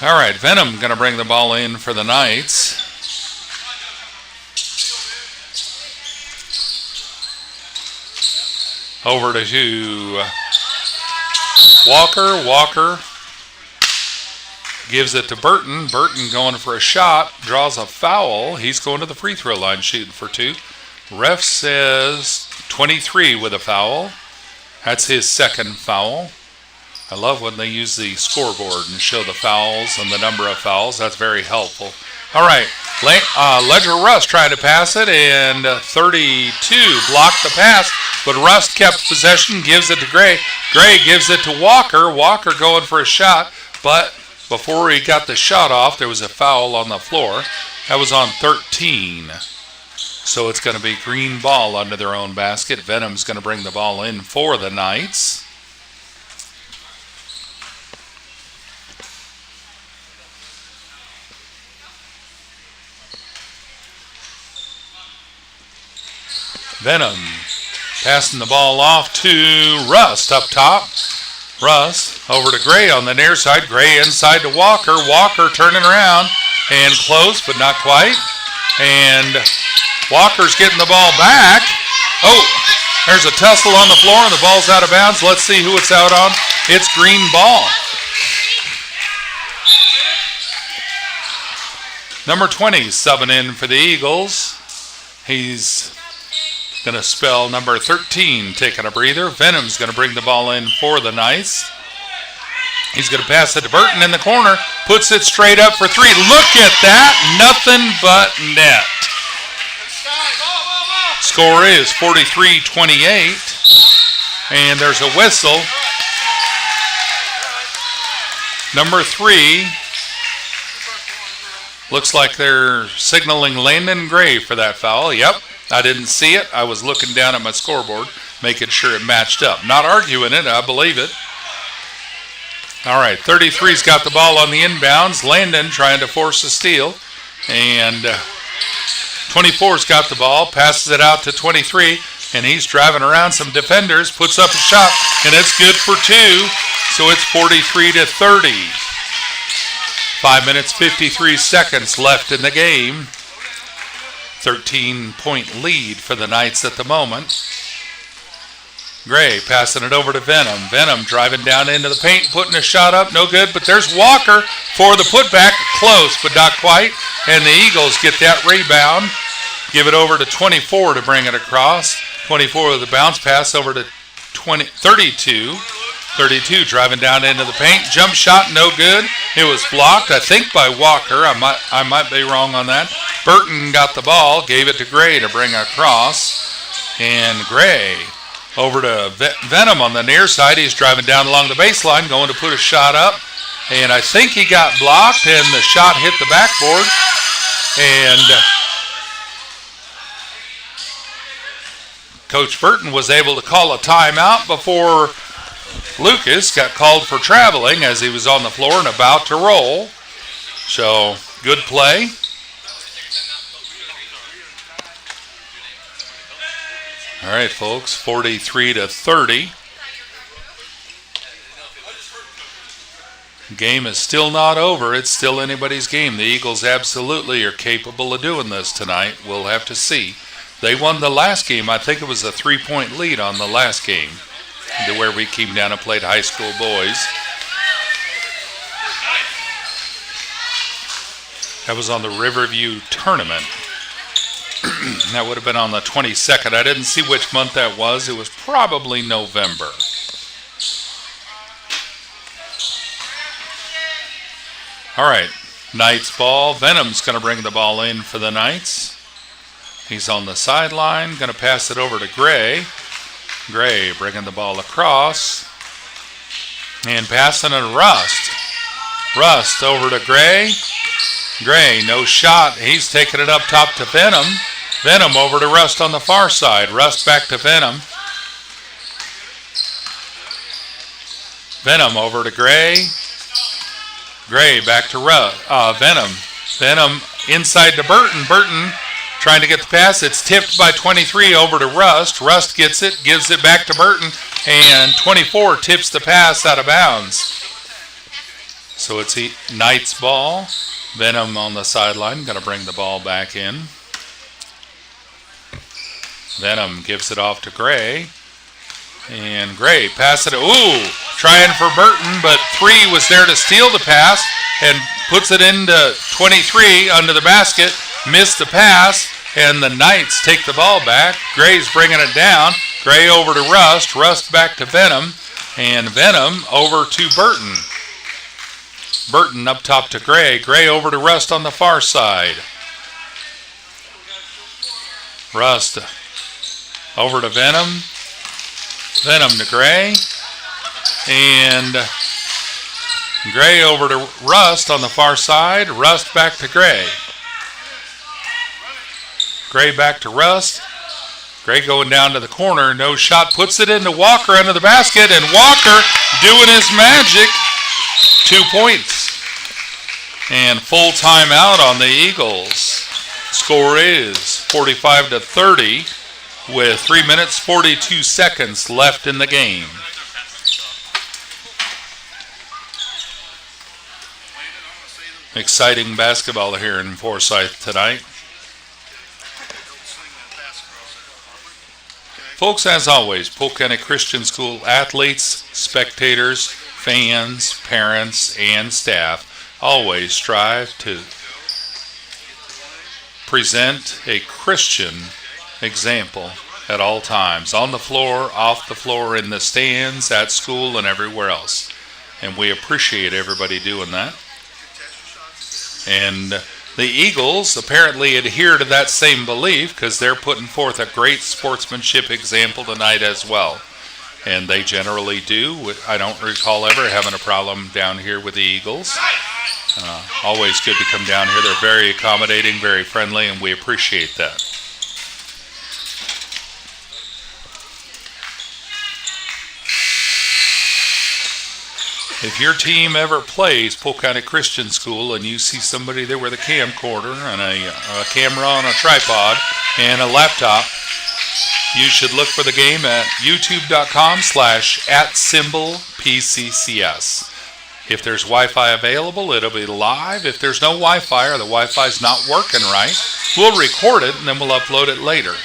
All right, Venom going to bring the ball in for the Knights. Over to Walker. Walker gives it to Burton. Burton going for a shot. Draws a foul. He's going to the free throw line shooting for two. Ref says 23 with a foul. That's his second foul. I love when they use the scoreboard and show the fouls and the number of fouls. That's very helpful. All right, Ledger Rust trying to pass it, and 32 blocked the pass, but Rust kept possession, gives it to Gray. Gray gives it to Walker. Walker going for a shot, but before he got the shot off, there was a foul on the floor. That was on 13. So it's going to be green ball under their own basket. Venom's going to bring the ball in for the Knights. Venom passing the ball off to Rust up top. Rust over to Gray on the near side. Gray inside to Walker. Walker turning around and close, but not quite. And Walker's getting the ball back. Oh, there's a tussle on the floor and the ball's out of bounds. Let's see who it's out on. It's green ball. Number 20 subbing in for the Eagles. He's going to spell number 13, taking a breather. Venom's going to bring the ball in for the Knights. He's going to pass it to Burton in the corner. Puts it straight up for three. Look at that. Nothing but net. Score is 43-28. And there's a whistle. Number 3. Looks like they're signaling Landon Gray for that foul. Yep. I didn't see it. I was looking down at my scoreboard, making sure it matched up. Not arguing it. I believe it. All right, 33's got the ball on the inbounds. Landon trying to force a steal. And 24's got the ball, passes it out to 23, and he's driving around some defenders, puts up a shot, and it's good for two. So it's 43-30. 5 minutes, 53 seconds left in the game. 13-point lead for the Knights at the moment. Gray passing it over to Venom. Venom driving down into the paint, putting a shot up. No good, but there's Walker for the putback. Close, but not quite. And the Eagles get that rebound. Give it over to 24 to bring it across. 24 with the bounce pass over to 32. 32 driving down into the paint. Jump shot, no good. It was blocked, I think, by Walker. I might be wrong on that. Burton got the ball, gave it to Gray to bring across. And Gray over to Venom on the near side. He's driving down along the baseline, going to put a shot up. And I think he got blocked, and the shot hit the backboard. And Coach Burton was able to call a timeout before Lucas got called for traveling as he was on the floor and about to roll. So, good play. All right, folks, 43-30. Game is still not over. It's still anybody's game. The Eagles absolutely are capable of doing this tonight. We'll have to see. They won the last game. I think it was a 3-point lead on the last game, to where we came down and played high school boys. That was on the Riverview tournament. That would have been on the 22nd. I didn't see which month that was. It was probably November. All right, Knights ball. Venom's going to bring the ball in for the Knights. He's on the sideline, going to pass it over to Gray. Gray bringing the ball across and passing it to Rust. Rust over to Gray. Gray, no shot. He's taking it up top to Venom. Venom over to Rust on the far side. Rust back to Venom. Venom over to Gray. Gray back to Venom. Venom inside to Burton. Burton trying to get the pass. It's tipped by 23 over to Rust. Rust gets it, gives it back to Burton, and 24 tips the pass out of bounds. So it's Knight's ball. Venom on the sideline, going to bring the ball back in. Venom gives it off to Gray. And Gray pass it. Ooh, trying for Burton, but 3 was there to steal the pass and puts it into 23 under the basket. Missed the pass, and the Knights take the ball back. Gray's bringing it down. Gray over to Rust. Rust back to Venom. And Venom over to Burton. Burton up top to Gray. Gray over to Rust on the far side. Rust over to Venom. Venom to Gray. And Gray over to Rust on the far side. Rust back to Gray. Gray back to Rust. Gray going down to the corner. No shot. Puts it into Walker under the basket. And Walker doing his magic. 2 points. And full timeout on the Eagles. Score is 45-30 with 3 minutes 42 seconds left in the game. Exciting basketball here in Forsyth tonight. Folks, as always, Polk County Christian School athletes, spectators, fans, parents, and staff always strive to present a Christian example at all times, on the floor, off the floor, in the stands, at school, and everywhere else. And we appreciate everybody doing that. And the Eagles apparently adhere to that same belief because they're putting forth a great sportsmanship example tonight as well. And they generally do. I don't recall ever having a problem down here with the Eagles. Always good to come down here. They're very accommodating, very friendly, and we appreciate that. If your team ever plays Polk County Christian School and you see somebody there with a camcorder and a camera on a tripod and a laptop, you should look for the game at youtube.com/@PCCS. If there's Wi-Fi available, it'll be live. If there's no Wi-Fi or the Wi-Fi's not working right, we'll record it and then we'll upload it later.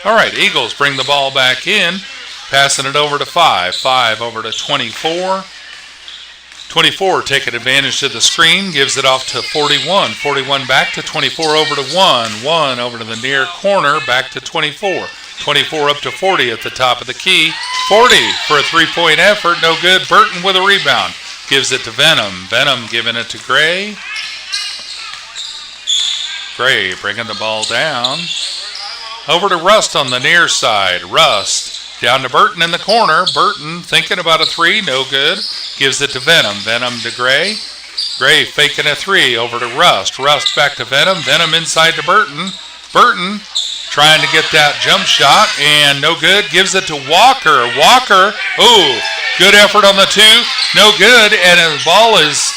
All right, Eagles bring the ball back in, passing it over to 5. 5 over to 24. 24 taking advantage of the screen, gives it off to 41. 41 back to 24 over to 1. 1 over to the near corner, back to 24. 24 up to 40 at the top of the key. 40 for a three-point effort, no good. Burton with a rebound. Gives it to Venom. Venom giving it to Gray. Gray bringing the ball down. Over to Rust on the near side. Rust down to Burton in the corner. Burton thinking about a 3, no good. Gives it to Venom. Venom to Gray. Gray faking a 3 over to Rust. Rust back to Venom. Venom inside to Burton. Burton trying to get that jump shot, and no good. Gives it to Walker. Walker, ooh, good effort on the two. No good, and the ball is,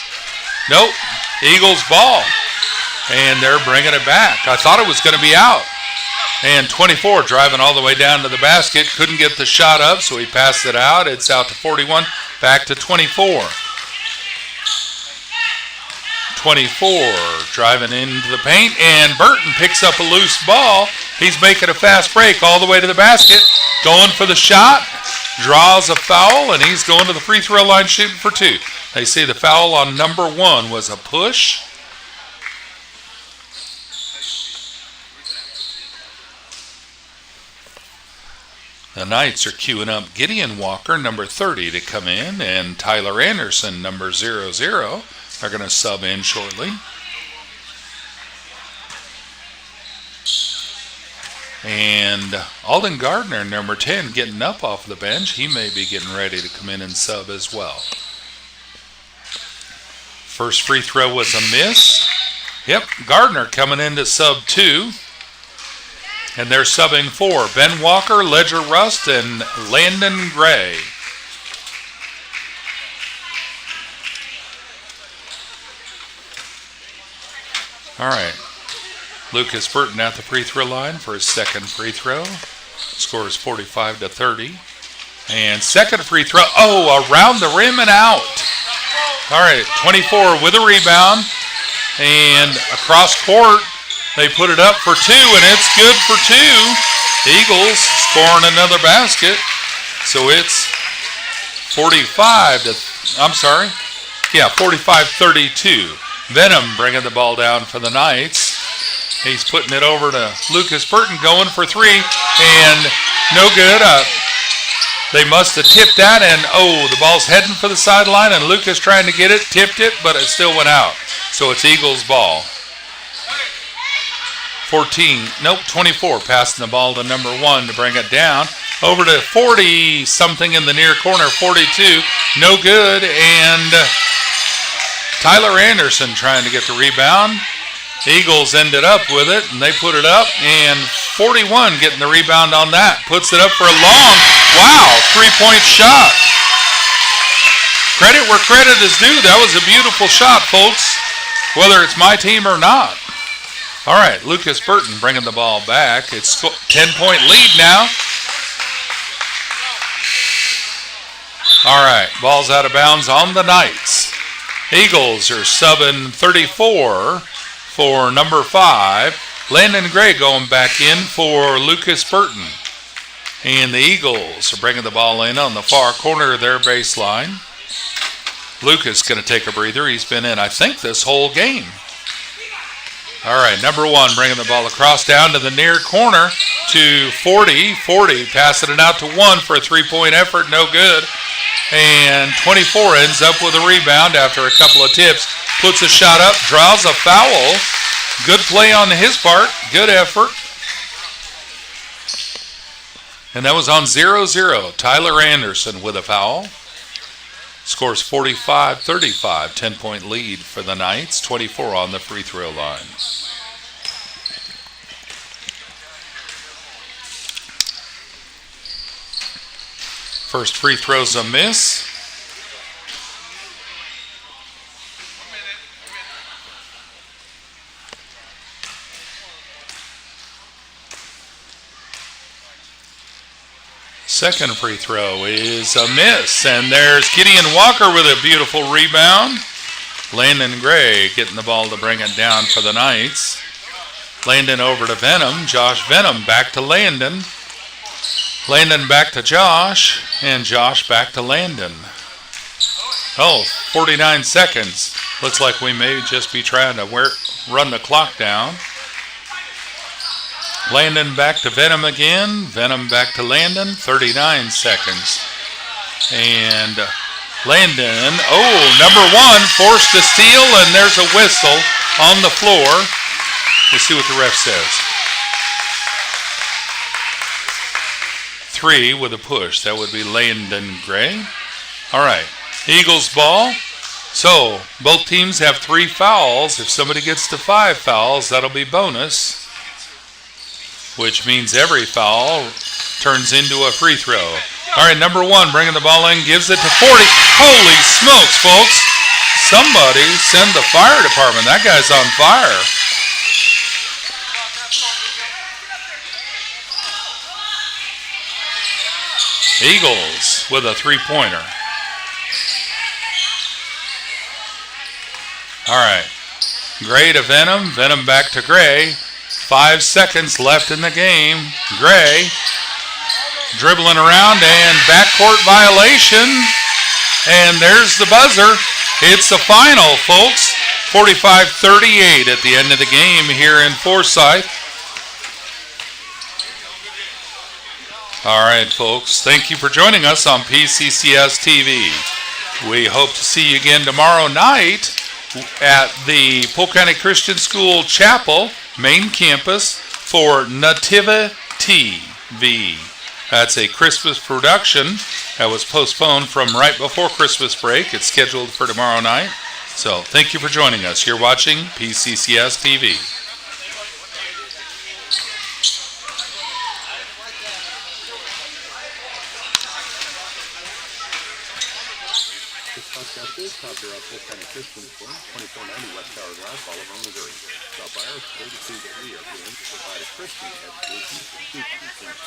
nope, Eagles ball. And they're bringing it back. I thought it was going to be out. And 24 driving all the way down to the basket. Couldn't get the shot up, so he passed it out. It's out to 41, back to 24. 24 driving into the paint, and Burton picks up a loose ball. He's making a fast break all the way to the basket. Going for the shot. Draws a foul, and he's going to the free throw line shooting for two. They say the foul on number 1 was a push. The Knights are queuing up Gideon Walker, number 30, to come in, and Tyler Anderson, number 00, are going to sub in shortly. And Alden Gardner, number 10, getting up off the bench. He may be getting ready to come in and sub as well. First free throw was a miss. Yep, Gardner coming in to sub 2. And they're subbing 4. Ben Walker, Ledger Rust, and Landon Gray. All right. Lucas Burton at the free throw line for his second free throw. Scores 45-30. And second free throw, around the rim and out. All right, 24 with a rebound. And across court, they put it up for 2, and it's good for 2. Eagles scoring another basket. So it's 45-32. Venom bringing the ball down for the Knights. He's putting it over to Lucas Burton, going for 3, and no good. They must have tipped that, and the ball's heading for the sideline, and Lucas trying to get it, tipped it, but it still went out. So it's Eagles ball. 24 passing the ball to number 1 to bring it down. Over to 40-something in the near corner, 42, no good, and Tyler Anderson trying to get the rebound. Eagles ended up with it, and they put it up, and 41 getting the rebound on that. Puts it up for a long, three-point shot. Credit where credit is due. That was a beautiful shot, folks, whether it's my team or not. All right, Lucas Burton bringing the ball back. It's 10-point lead now. All right, ball's out of bounds on the Knights. Eagles are subbing 34 for number 5. Landon Gray going back in for Lucas Burton. And the Eagles are bringing the ball in on the far corner of their baseline. Lucas going to take a breather. He's been in, I think, this whole game. All right, number 1 bringing the ball across down to the near corner to 40. 40 passing it out to 1 for a three-point effort, no good. And 24 ends up with a rebound after a couple of tips. Puts a shot up, draws a foul. Good play on his part, good effort. And that was on 0-0. Tyler Anderson with a foul. Scores 45-35, 10-point lead for the Knights, 24 on the free throw line. First free throw's a miss. Second free throw is a miss, and there's Gideon Walker with a beautiful rebound. Landon Gray getting the ball to bring it down for the Knights. Landon over to Venom. Josh Venom back to Landon. Landon back to Josh, and Josh back to Landon. 49 seconds. Looks like we may just be trying to run the clock down. Landon back to Venom again. Venom back to Landon. 39 seconds. And Landon, number 1 forced a steal, and there's a whistle on the floor. Let's see what the ref says. 3 with a push. That would be Landon Gray. All right. Eagles ball. So both teams have 3 fouls. If somebody gets to 5 fouls, that'll be bonus. which means every foul turns into a free throw. All right, number 1 bringing the ball in, gives it to 40. Holy smokes, folks. Somebody send the fire department. That guy's on fire. Eagles with a 3-pointer. All right. Gray to Venom. Venom back to Gray. 5 seconds left in the game. Gray dribbling around and backcourt violation. And there's the buzzer. It's the final, folks. 45-38 at the end of the game here in Forsyth. All right, folks. Thank you for joining us on PCCS TV. We hope to see you again tomorrow night at the Polk County Christian School Chapel, main campus, for Nativity TV. That's a Christmas production that was postponed from right before Christmas break. It's scheduled for tomorrow night. So thank you for joining us. You're watching PCCS TV. This podcast is sponsored by Polk County Christian School, 2490 West Tower Drive, Bolivar, Missouri. Stop by our store to see that we are willing to provide a Christian education for students in our